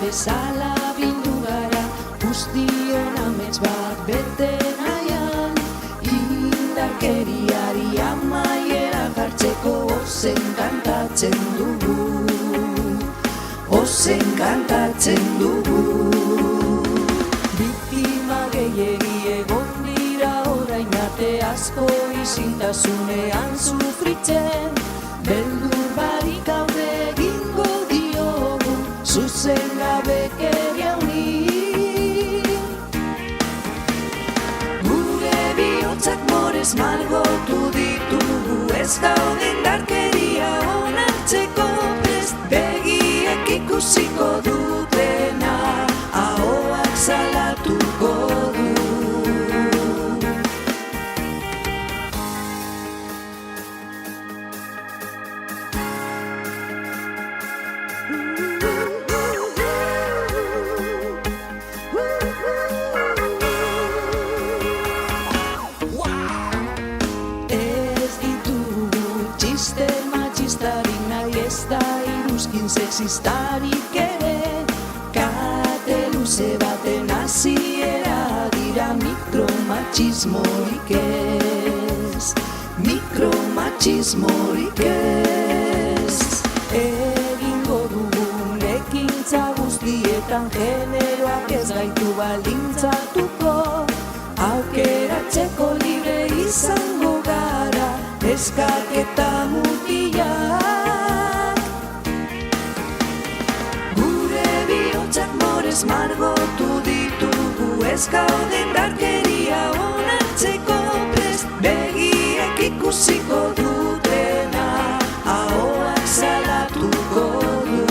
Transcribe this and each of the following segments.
bezala bildu gara, guztion amets bat bete nahian, indarkeriari amaiera jartzeko ozen kantatzen dugu, ozen kantatzen dugu. Biktima gehiegi egon dira orain arte asko izintasunean sufritzen, beldur barik aurre egingo diogu, zuzen gabekeria honi. Gure bihotzak morez margotu ditugu, ez gaude indarkeria onartzeko prest, begiek ikusiko dutena, ahoak salatuko du. Matxistarik nahi ez da iruzkin sexistarik ere, kate luze baten hasiera dira mikromatxismorik ez, mikromatxismorik ez. Egingo dugun ekintza guztietan generoak ez gaitu baldintzatuko, aukeratzeko libre izango gara, eskak eta mutilak. Gure bihotzak morez margotu ditugu, ez gaude indarkeria onartzeko prest, begiek ikusiko dutena, ahoak salatuko du.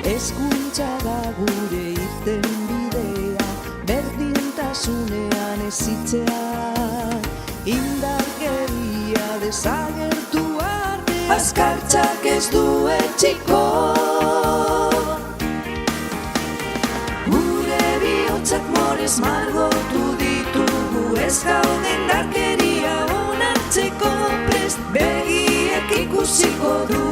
Hezkuntza da gure irten bidea, berdintasunean hezitzea, indarkeria desagertu arte, azkartzak ez du etxiko. Gure bihotzak morez margotu ditugu, ez gaude indarkeria onartzeko prest, begiek ikusiko du.